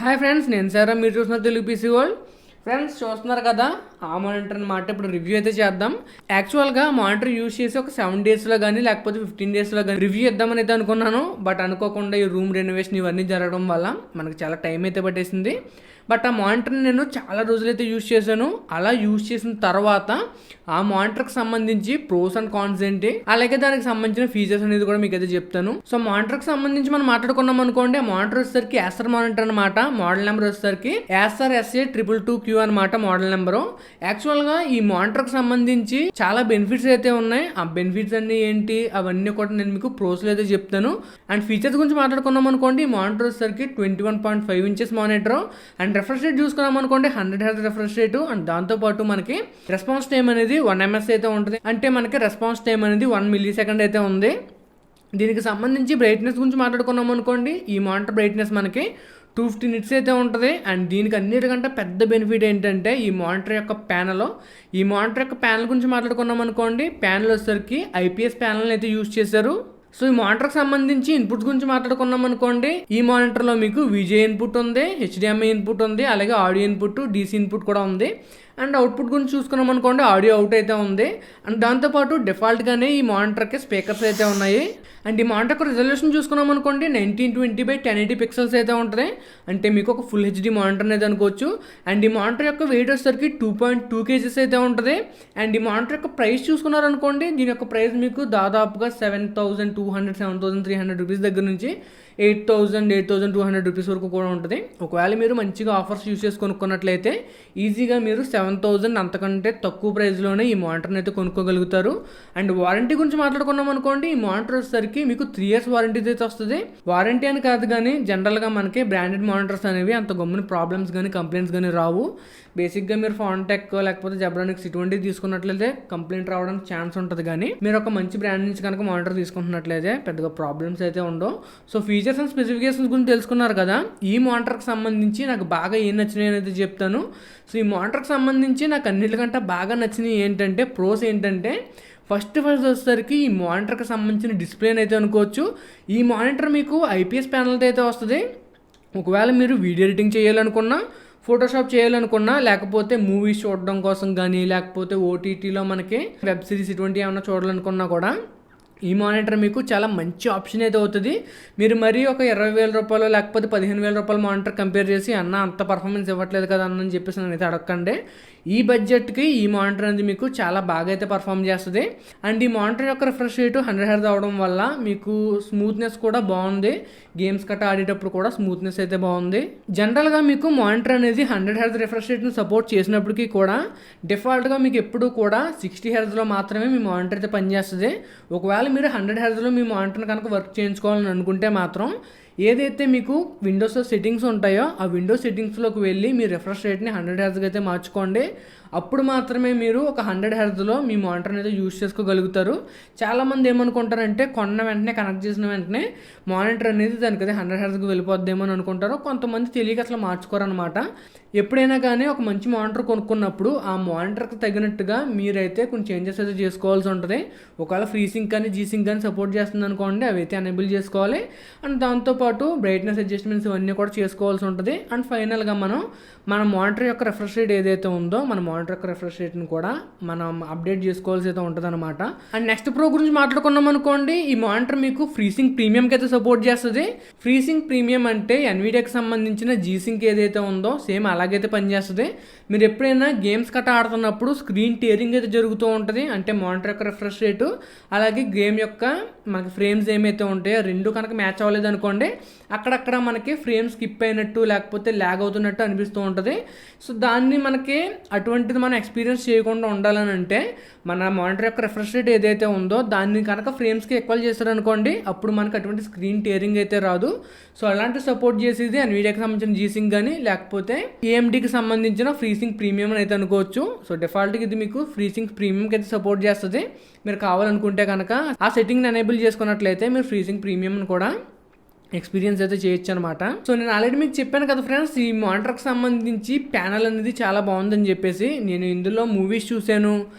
Hi friends, నేను సారా. మీరు చూస్తున్నారు తెలుగు పీసీ వరల్డ్. ఫ్రెండ్స్ చూస్తున్నారు కదా, ఆ మానిటర్ అనమాట. ఇప్పుడు రివ్యూ అయితే చేద్దాం. యాక్చువల్గా మానిటర్ యూజ్ చేసి ఒక 7 డేస్లో కానీ లేకపోతే 15 డేస్లో కానీ రివ్యూ ఇద్దామని అయితే అనుకున్నాను. బట్ అనుకోకుండా ఈ రూమ్ రెనోవేషన్ ఇవన్నీ జరగడం వల్ల మనకు చాలా టైం అయితే పట్టేసింది. బట్ ఆ మానిటర్ని నేను చాలా రోజులైతే యూజ్ చేశాను. అలా యూజ్ చేసిన తర్వాత ఆ మానిటర్కి సంబంధించి ప్రోస్ అండ్ కాన్స్ ఏంటి, అలాగే దానికి సంబంధించిన ఫీచర్స్ అనేది కూడా మీకు అయితే చెప్తాను. సో మానిటర్కి సంబంధించి మనం మాట్లాడుకున్నాం అనుకోండి, ఆ మానిటర్ వచ్చేసరికి యాసర్ మానిటర్ అనమాట. మోడల్ నెంబర్ వచ్చేసరికి యాసర్ SA222Q అనమాట మోడల్ నెంబరు. యాక్చువల్గా ఈ మానిటర్కి సంబంధించి చాలా బెనిఫిట్స్ అయితే ఉన్నాయి. ఆ బెనిఫిట్స్ అన్ని ఏంటి అవన్నీ కూడా నేను మీకు ప్రోస్లో అయితే చెప్తాను. అండ్ ఫీచర్స్ గురించి మాట్లాడుకున్నాం అనుకోండి, ఈ మానిటర్ వచ్చేసరికి 21.5 inches monitor. And refresh rate చూసుకున్నాం అనుకోండి 100 Hz రిఫ్రెష్ రేటు. అండ్ దాంతోపాటు మనకి రెస్పాన్స్ టైం అనేది 1 ms అయితే ఉంటుంది. అంటే మనకి రెస్పాన్స్ టైం అనేది 1 millisecond అయితే ఉంది. దీనికి సంబంధించి బ్రైట్నెస్ గురించి మాట్లాడుకున్నాం అనుకోండి, ఈ మానిటర్ బ్రైట్నెస్ మనకి 250 nits అయితే ఉంటుంది. అండ్ దీనికి అన్నిటికంటే పెద్ద బెనిఫిట్ ఏంటంటే ఈ మానిటర్ యొక్క ప్యానల్ గురించి మాట్లాడుకున్నాం అనుకోండి, ప్యానల్ వచ్చేసరికి IPS ప్యానల్ అయితే యూజ్ చేశారు. సో ఈ మానిటర్కి సంబంధించి ఇన్పుట్స్ గురించి మాట్లాడుకున్నాం అనుకోండి, ఈ మానిటర్లో మీకు VGA ఇన్పుట్ ఉంది, HDMI ఇన్పుట్ ఉంది, అలాగే ఆడియో ఇన్పుట్, DC ఇన్పుట్ కూడా ఉంది. అండ్ అవుట్పుట్ గురించి చూసుకున్నాం అనుకోండి, ఆడియో అవుట్ అయితే ఉంది. అండ్ దాంతోపాటు డిఫాల్ట్గానే ఈ మానిటర్కి స్పీకర్స్ అయితే ఉన్నాయి. అండ్ ఈ మానిటర్కి రిజల్యూషన్ చూసుకున్నాం అనుకోండి 1920x1080 పిక్సెల్స్ అయితే ఉంటుంది. అంటే మీకు ఒక ఫుల్ HD మానిటర్ అనేది అనుకోవచ్చు. అండ్ ఈ మానిటర్ యొక్క వెయిట్ వచ్చేసరికి 2.2 kgs అయితే ఉంటుంది. అండ్ ఈ మానిటర్ యొక్క ప్రైస్ చూసుకున్నారనుకోండి, దీని యొక్క ప్రైస్ మీకు దాదాపుగా 7,200 7,300 రూపీస్ దగ్గర నుంచి 8,200 రూపీస్ వరకు కూడా ఉంటుంది. ఒకవేళ మీరు మంచిగా ఆఫర్స్ యూస్ చేసి కొనుక్కున్నట్లయితే ఈజీగా మీరు 7,000 అంతకంటే తక్కువ ప్రైస్లోనే ఈ మానిటర్ని అయితే కొనుక్కోగలుగుతారు. అండ్ వారంటీ గురించి మాట్లాడుకున్నాం అనుకోండి, ఈ మానిటర్ వచ్చేసరికి మీకు 3 years వారంటీ అయితే వస్తుంది. వారంటీ అని కాదు కానీ జనరల్గా మనకి బ్రాండెడ్ మానిటర్స్ అనేవి అంత గమ్మున ప్రాబ్లమ్స్ కానీ కంప్లైంట్స్ కానీ రావు. బేసిక్గా మీరు ఫాన్టెక్ లేకపోతే జబ్రానిక్స్ ఇటువంటివి తీసుకున్నట్లయితే కంప్లైంట్ రావడానికి ఛాన్స్ ఉంటుంది. కానీ మీరు ఒక మంచి బ్రాండ్ నుంచి కనుక మానిటర్ తీసుకుంటున్నట్లయితే పెద్దగా ప్రాబ్లమ్స్ అయితే ఉండవు. సో ఫీచర్స్ అండ్ స్పెసిఫికేషన్స్ గురించి తెలుసుకున్నారు కదా. ఈ మానిటర్కి సంబంధించి నాకు బాగా ఏం నచ్చినాయి అనేది చెప్తాను. సో ఈ మానిటర్కి సంబంధించి నాకు అన్నిటికంటే బాగా నచ్చినవి ఏంటంటే ప్రోస్ ఏంటంటే, ఫస్ట్ వచ్చేసరికి ఈ మానిటర్కి సంబంధించిన డిస్ప్లేని అయితే అనుకోవచ్చు. ఈ మానిటర్ మీకు IPS ప్యానల్తో అయితే వస్తుంది. ఒకవేళ మీరు వీడియో ఎడిటింగ్ చేయాలనుకున్నా, ఫోటోషాప్ చేయాలనుకున్నా, లేకపోతే మూవీస్ చూడడం కోసం కానీ లేకపోతే OTTలో మనకి వెబ్ సిరీస్ ఇటువంటి ఏమైనా చూడాలనుకున్నా కూడా ఈ మానిటర్ మీకు చాలా మంచి ఆప్షన్ అయితే అవుతుంది. మీరు మరీ ఒక 20,000 రూపాయలు లేకపోతే 15,000 రూపాయల మానిటర్ కంపేర్ చేసి అంత పర్ఫార్మెన్స్ ఇవ్వట్లేదు కదా అని చెప్పేసి నేను అయితే అడగకండి. ఈ బడ్జెట్కి ఈ మానిటర్ అనేది మీకు చాలా బాగా అయితే పర్ఫామ్ చేస్తుంది. అండ్ ఈ మానిటర్ యొక్క రిఫ్రెష్ రేటు 100 Hz అవడం వల్ల మీకు స్మూత్నెస్ కూడా బాగుంది. గేమ్స్ గట్రా ఆడేటప్పుడు కూడా స్మూత్నెస్ అయితే బాగుంది. జనరల్గా మీకు మానిటర్ అనేది 100 Hz రిఫ్రెష్ రేట్ని సపోర్ట్ చేసినప్పటికీ కూడా డిఫాల్ట్గా మీకు ఎప్పుడు కూడా 60 Hzలో మాత్రమే మీ మానిటర్ అయితే పనిచేస్తుంది. ఒకవేళ మీరు 100 Hzలో మీ మానిటర్ని కనుక వర్క్ చేయించుకోవాలని అనుకుంటే మాత్రం ఏదైతే మీకు విండోస్లో సెట్టింగ్స్ ఉంటాయో ఆ విండోస్ సెట్టింగ్స్లోకి వెళ్ళి మీ రిఫ్రెష్ రేట్ని 100 Hzకి అయితే మార్చుకోండి. అప్పుడు మాత్రమే మీరు ఒక 100 Hzలో మీ మానిటర్ని అయితే యూజ్ చేసుకోగలుగుతారు. చాలామంది ఏమనుకుంటారంటే కొన్న వెంటనే కనెక్ట్ చేసిన వెంటనే మానిటర్ అనేది దానికి అయితే 100 Hzకి వెళ్ళిపోద్దేమో అని అనుకుంటారు. కొంతమంది తెలియక అసలు మార్చుకోరనమాట. ఎప్పుడైనా కానీ ఒక మంచి మానిటర్ కొనుక్కున్నప్పుడు ఆ మానిటర్కి తగినట్టుగా మీరైతే కొన్ని చేంజెస్ అయితే చేసుకోవాల్సి ఉంటుంది. ఒకవేళ ఫ్రీసింగ్ కానీ జీసింగ్ కానీ సపోర్ట్ చేస్తుంది అనుకోండి, అవి అయితే ఎనేబుల్ చేసుకోవాలి. అండ్ దాంతోపాటు బ్రైట్నెస్ అడ్జస్ట్మెంట్స్ ఇవన్నీ కూడా చేసుకోవాల్సి ఉంటుంది. అండ్ ఫైనల్గా మన మానిటర్ యొక్క రిఫ్రెష్ రేట్ ఏదైతే ఉందో మన మానిటర్ యొక్క రిఫ్రెష్ రేట్ని కూడా మనం అప్డేట్ చేసుకోవాల్సి అయితే ఉంటుంది అనమాట. అండ్ నెక్స్ట్ ప్రో గురించి మాట్లాడుకున్నాం అనుకోండి, ఈ మానిటర్ మీకు ఫ్రీసింగ్ ప్రీమియంకి అయితే సపోర్ట్ చేస్తుంది. ఫ్రీసింగ్ ప్రీమియం అంటే ఎన్విడియాకి సంబంధించిన జీసింక్ ఏదైతే ఉందో సేమ్ అలాగైతే పనిచేస్తుంది. మీరు ఎప్పుడైనా గేమ్స్ గట్రా ఆడుతున్నప్పుడు స్క్రీన్ టేరింగ్ అయితే జరుగుతూ ఉంటుంది. అంటే మానిటర్ యొక్క రిఫ్రెష్ రేటు అలాగే గేమ్ యొక్క మనకి ఫ్రేమ్స్ ఏమైతే ఉంటాయో రెండు కనుక మ్యాచ్ అవ్వలేదు అనుకోండి, అక్కడక్కడ మనకి ఫ్రేమ్ స్కిప్ అయినట్టు లేకపోతే ల్యాగ్ అవుతున్నట్టు అనిపిస్తూ ఉంటుంది. సో దాన్ని మనకి అటువంటిది మనం ఎక్స్పీరియన్స్ చేయకుండా ఉండాలని అంటే మన మానిటర్ యొక్క రిఫ్రెష్ రేట్ ఏదైతే ఉందో దాన్ని కనుక ఫ్రేమ్స్కి ఈక్వల్ చేస్తారనుకోండి, అప్పుడు మనకు అటువంటి స్క్రీన్ టేరింగ్ అయితే రాదు. సో అలాంటి సపోర్ట్ చేసేది ఎన్విడియాకి సంబంధించిన జీసింగ్ కానీ లేకపోతే AMDకి సంబంధించిన ఫ్రీసింగ్ ప్రీమియం అని అయితే అనుకోవచ్చు. సో డిఫాల్ట్గా ఇది మీకు ఫ్రీసింగ్ ప్రీమియంకి అయితే సపోర్ట్ చేస్తుంది. మీరు కావాలనుకుంటే కనుక ఆ సెట్టింగ్ని ఎనేబుల్ చేసుకున్నట్లయితే మీరు ఫ్రీసింగ్ ప్రీమియంని కూడా ఎక్స్పీరియన్స్ అయితే చేయొచ్చు అనమాట. సో నేను ఆల్రెడీ మీకు చెప్పాను కదా ఫ్రెండ్స్, ఈ మానిటర్కి సంబంధించి ప్యానల్ అనేది చాలా బాగుందని చెప్పేసి. నేను ఇందులో మూవీస్ చూశాను,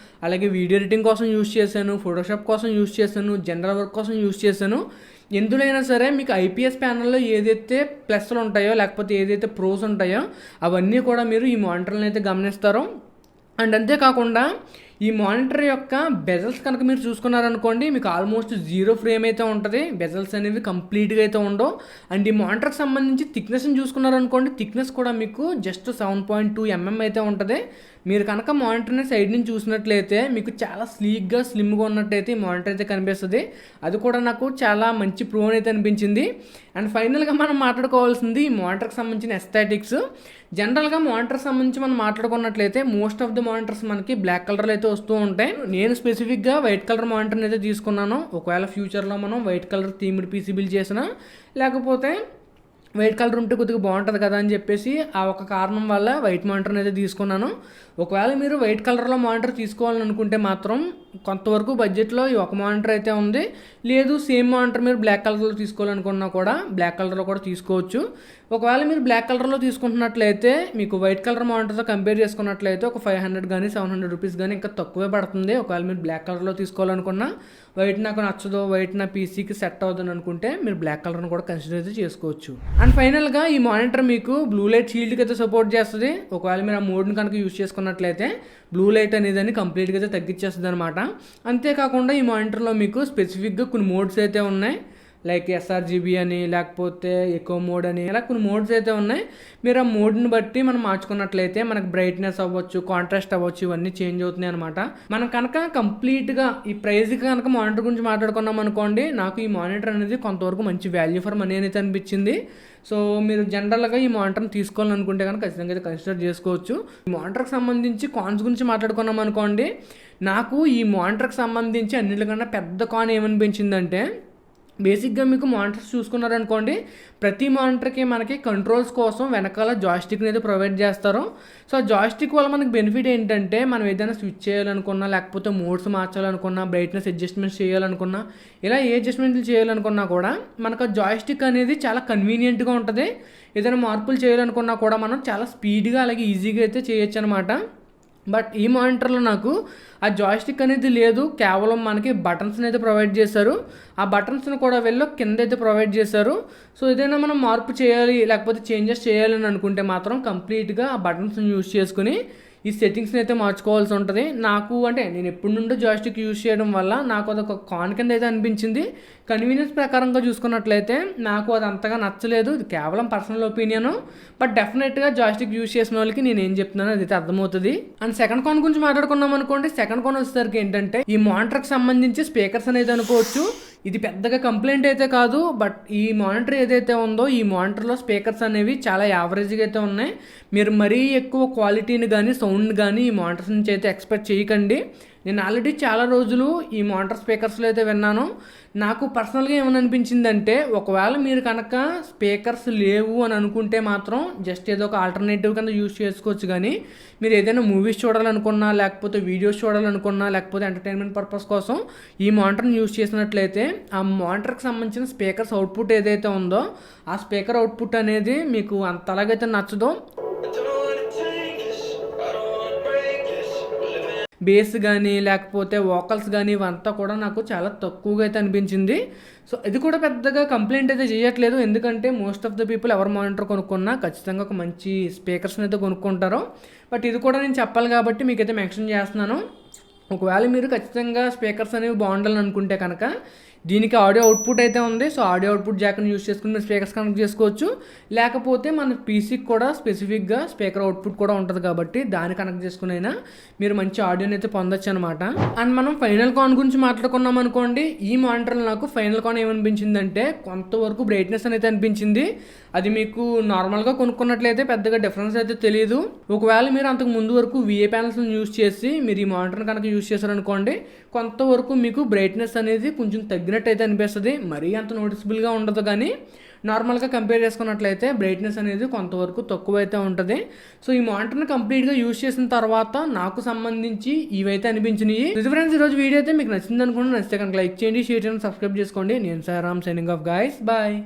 అలాగే వీడియో ఎడిటింగ్ కోసం యూజ్ చేశాను, ఫోటోషాప్ కోసం యూజ్ చేశాను, జనరల్ వర్క్ కోసం యూజ్ చేశాను. ఎందులో అయినా సరే మీకు ఐపీఎస్ ప్యానల్లో ఏదైతే ప్లస్లు ఉంటాయో లేకపోతే ఏదైతే ప్రోస్ ఉంటాయో అవన్నీ కూడా మీరు ఈ మానిటర్లను అయితే గమనిస్తారో. అండ్ అంతేకాకుండా ఈ మానిటర్ యొక్క బెజల్స్ కనుక మీరు చూసుకున్నారనుకోండి, మీకు ఆల్మోస్ట్ 0 ఫ్రేమ్ అయితే ఉంటుంది. బెజల్స్ అనేవి కంప్లీట్గా అయితే ఉండవు. అండ్ ఈ మానిటర్కి సంబంధించి థిక్నెస్ని చూసుకున్నారనుకోండి, థిక్నెస్ కూడా మీకు జస్ట్ 7.2 mm అయితే ఉంటుంది. మీరు కనుక మానిటర్ని సైడ్ నుంచి చూసినట్లయితే మీకు చాలా స్లీక్గా స్లిమ్గా ఉన్నట్టయితే ఈ మానిటర్ అయితే కనిపిస్తుంది. అది కూడా నాకు చాలా మంచి ప్రో అయితే అనిపించింది. అండ్ ఫైనల్గా మనం మాట్లాడుకోవాల్సింది ఈ మానిటర్కి సంబంధించిన ఎస్థెటిక్స్. జనరల్గా మానిటర్కి సంబంధించి మనం మాట్లాడుకున్నట్లయితే మోస్ట్ ఆఫ్ ద మానిటర్స్ మనకి బ్లాక్ కలర్లో అయితే వస్తూ ఉంటాయి. నేను స్పెసిఫిక్గా వైట్ కలర్ మానిటర్ని అయితే తీసుకున్నాను. ఒకవేళ ఫ్యూచర్లో మనం వైట్ కలర్ థీమ్డ్ పీసీబీలు చేసినా లేకపోతే వైట్ కలర్ ఉంటే కొద్దిగా బాగుంటుంది కదా అని చెప్పేసి ఆ ఒక కారణం వల్ల వైట్ మానిటర్ని అయితే తీసుకున్నాను. ఒకవేళ మీరు వైట్ కలర్లో మానిటర్ తీసుకోవాలని అనుకుంటే మాత్రం కొంతవరకు బడ్జెట్లో ఈ ఒక మానిటర్ అయితే ఉంది. లేదు సేమ్ మానిటర్ మీరు బ్లాక్ కలర్లో తీసుకోవాలనుకున్నా కూడా బ్లాక్ కలర్లో కూడా తీసుకోవచ్చు. ఒకవేళ మీరు బ్లాక్ కలర్లో తీసుకుంటున్నట్లయితే మీకు వైట్ కలర్ మానిటర్తో కంపేర్ చేసుకున్నట్లయితే ఒక 500 కానీ 700 రూపీస్ కానీ ఇంకా తక్కువే పడుతుంది. ఒకవేళ మీరు బ్లాక్ కలర్లో తీసుకోవాలనుకున్నా, వైట్ నాకు నచ్చదు, వైట్ నా పీసీకి సెట్ అవుతుంది అనుకుంటే మీరు బ్లాక్ కలర్ని కూడా కన్సిడర్ అయితే చేసుకోవచ్చు. అండ్ ఫైనల్గా ఈ మానిటర్ మీకు బ్లూ లైట్ షీల్డ్కి అయితే సపోర్ట్ చేస్తుంది. ఒకవేళ మీరు ఆ మోడ్ని కనుక యూజ్ చేసుకున్నట్లయితే బ్లూ లైట్ అనేది కంప్లీట్గా అయితే తగ్గించేస్తుంది అనమాట. అంతేకాకుండా ఈ మానిటర్లో మీకు స్పెసిఫిక్గా కొన్ని మోడ్స్ అయితే ఉన్నాయి. లైక్ ఎస్ఆర్జీబీ అని లేకపోతే ఎకో మోడ్ అని ఇలా కొన్ని మోడ్స్ అయితే ఉన్నాయి. మీరు ఆ మోడ్ని బట్టి మనం మార్చుకున్నట్లయితే మనకు బ్రైట్నెస్ అవ్వచ్చు, కాంట్రాస్ట్ అవ్వచ్చు, ఇవన్నీ చేంజ్ అవుతున్నాయి అనమాట. మనం కనుక కంప్లీట్గా ఈ ప్రైస్కి కనుక మానిటర్ గురించి మాట్లాడుకున్నాం అనుకోండి, నాకు ఈ మానిటర్ అనేది కొంతవరకు మంచి వాల్యూ ఫర్ మనీ అనేది అనిపించింది. సో మీరు జనరల్గా ఈ మానిటర్ని తీసుకోవాలనుకుంటే కనుక ఖచ్చితంగా అయితే కన్సిడర్ చేసుకోవచ్చు. ఈ మానిటర్కి సంబంధించి కాన్స్ గురించి మాట్లాడుకున్నాం అనుకోండి, నాకు ఈ మానిటర్కి సంబంధించి అన్నిటికన్నా పెద్ద కాన్ ఏమనిపించిందంటే, బేసిక్గా మీకు మానిటర్స్ చూసుకున్నారనుకోండి, ప్రతి మానిటర్కి మనకి కంట్రోల్స్ కోసం వెనకాల జాయిస్టిక్ని అయితే ప్రొవైడ్ చేస్తారు. సో ఆ జాయిస్టిక్ వల్ల మనకి బెనిఫిట్ ఏంటంటే, మనం ఏదైనా స్విచ్ చేయాలనుకున్నా లేకపోతే మోడ్స్ మార్చాలనుకున్నా, బ్రైట్నెస్ అడ్జస్ట్మెంట్స్ చేయాలనుకున్నా, ఇలా ఏ అడ్జస్ట్మెంట్లు చేయాలనుకున్నా కూడా మనకు ఆ జాయిస్టిక్ అనేది చాలా కన్వీనియంట్గా ఉంటుంది. ఏదైనా మార్పులు చేయాలనుకున్నా కూడా మనం చాలా స్పీడ్గా అలాగే ఈజీగా అయితే చేయొచ్చు అనమాట. బట్ ఈ మానిటర్లో నాకు ఆ జాయిస్టిక్ అనేది లేదు. కేవలం మనకి బటన్స్ని అయితే ప్రొవైడ్ చేశారు. ఆ బటన్స్ని కూడా వెళ్ళి కింద అయితే ప్రొవైడ్ చేశారు. సో ఏదైనా మనం మార్పు చేయాలి లేకపోతే చేంజెస్ చేయాలని అనుకుంటే మాత్రం కంప్లీట్గా ఆ బటన్స్ని యూజ్ చేసుకుని ఈ సెట్టింగ్స్ని అయితే మార్చుకోవాల్సి ఉంటుంది. నాకు అంటే నేను ఎప్పటి నుండో జాయిస్టిక్ యూజ్ చేయడం వల్ల నాకు అదొక కాన్ కింద అయితే అనిపించింది. కన్వీనియన్స్ ప్రకారంగా చూసుకున్నట్లయితే నాకు అది అంతగా నచ్చలేదు. ఇది కేవలం పర్సనల్ ఒపీనియన్. బట్ డెఫినెట్గా జాయిస్టిక్ యూజ్ చేసిన వాళ్ళకి నేను ఏం చెప్తున్నానో అది అయితే అర్థమవుతుంది. అండ్ సెకండ్ కాన్ గురించి మాట్లాడుకున్నాం అనుకోండి, సెకండ్ కాన్ వచ్చేసరికి ఏంటంటే ఈ మానిటర్కి సంబంధించి స్పీకర్స్ అనేది అనుకోవచ్చు. ఇది పెద్దగా కంప్లైంట్ అయితే కాదు. బట్ ఈ మానిటర్ ఏదైతే ఉందో ఈ మానిటర్లో స్పీకర్స్ అనేవి చాలా యావరేజ్గా అయితే ఉన్నాయి. మీరు మరీ ఎక్కువ క్వాలిటీని కానీ సౌండ్ కానీ ఈ మానిటర్స్ నుంచి అయితే ఎక్స్పెక్ట్ చేయకండి. నేను ఆల్రెడీ చాలా రోజులు ఈ మానిటర్ స్పీకర్స్లో అయితే విన్నాను. నాకు పర్సనల్గా ఏమనిపించిందంటే, ఒకవేళ మీరు కనుక స్పీకర్స్ లేవు అని అనుకుంటే మాత్రం జస్ట్ ఏదో ఒక ఆల్టర్నేటివ్ కింద యూజ్ చేసుకోవచ్చు. కానీ మీరు ఏదైనా మూవీస్ చూడాలనుకున్నా లేకపోతే వీడియోస్ చూడాలనుకున్నా లేకపోతే ఎంటర్టైన్మెంట్ పర్పస్ కోసం ఈ మానిటర్ని యూజ్ చేసినట్లయితే ఆ మానిటర్కి సంబంధించిన స్పీకర్స్ అవుట్పుట్ ఏదైతే ఉందో ఆ స్పీకర్ అవుట్పుట్ అనేది మీకు అంతలాగైతే నచ్చదో. బేస్ కానీ లేకపోతే వోకల్స్ కానీ ఇవంతా కూడా నాకు చాలా తక్కువగా అయితే అనిపించింది. సో ఇది కూడా పెద్దగా కంప్లైంట్ అయితే చేయట్లేదు. ఎందుకంటే మోస్ట్ ఆఫ్ ద పీపుల్ ఎవరు మానిటర్ కొనుక్కున్నా ఖచ్చితంగా ఒక మంచి స్పీకర్స్ని అయితే కొనుక్కుంటారు. బట్ ఇది కూడా నేను చెప్పాలి కాబట్టి మీకైతే మెన్షన్ చేస్తున్నాను. ఒకవేళ మీరు ఖచ్చితంగా స్పీకర్స్ అనేవి బాగుండాలని అనుకుంటే కనుక దీనికి ఆడియో అవుట్పుట్ అయితే ఉంది. సో ఆడియో అవుట్పుట్ జాక్ని యూస్ చేసుకుని మీరు స్పీకర్స్ కనెక్ట్ చేసుకోవచ్చు. లేకపోతే మన పీసీకి కూడా స్పెసిఫిక్గా స్పీకర్ అవుట్పుట్ కూడా ఉంటుంది కాబట్టి దాన్ని కనెక్ట్ చేసుకుని అయినా మీరు మంచి ఆడియోని అయితే పొందొచ్చు అనమాట. అండ్ మనం ఫైనల్ కాన్ గురించి మాట్లాడుకున్నాం అనుకోండి, ఈ మానిటర్లో నాకు ఫైనల్ కాన్ ఏమనిపించిందంటే కొంతవరకు బ్రైట్నెస్ అనేది అనిపించింది. అది మీకు నార్మల్గా కొనుక్కున్నట్లయితే పెద్దగా డిఫరెన్స్ అయితే తెలియదు. ఒకవేళ మీరు అంతకు ముందు వరకు విఏ ప్యానల్స్ని యూజ్ చేసి మీరు ఈ మానిటర్ని కనుక యూజ్ చేశారనుకోండి, కొంతవరకు మీకు బ్రైట్నెస్ అనేది కొంచెం తగ్గినట్టు అయితే అనిపిస్తుంది. మరీ అంత నోటిసబుల్గా ఉండదు. కానీ నార్మల్గా కంపేర్ చేసుకున్నట్లయితే బ్రైట్నెస్ అనేది కొంతవరకు తక్కువ అయితే ఉంటుంది. సో ఈ మానిటర్ని కంప్లీట్గా యూజ్ చేసిన తర్వాత నాకు సంబంధించి ఇవైతే అనిపించినాయి. ఇది ఫ్రెండ్స్ ఈరోజు వీడియో అయితే మీకు నచ్చింది అనుకుంటే, నచ్చితే కనుక లైక్ చేయండి, షేర్ చేయండి, సబ్స్క్రైబ్ చేసుకోండి. నేను సారామ్ సైనింగ్ ఆఫ్ గైస్, బాయ్.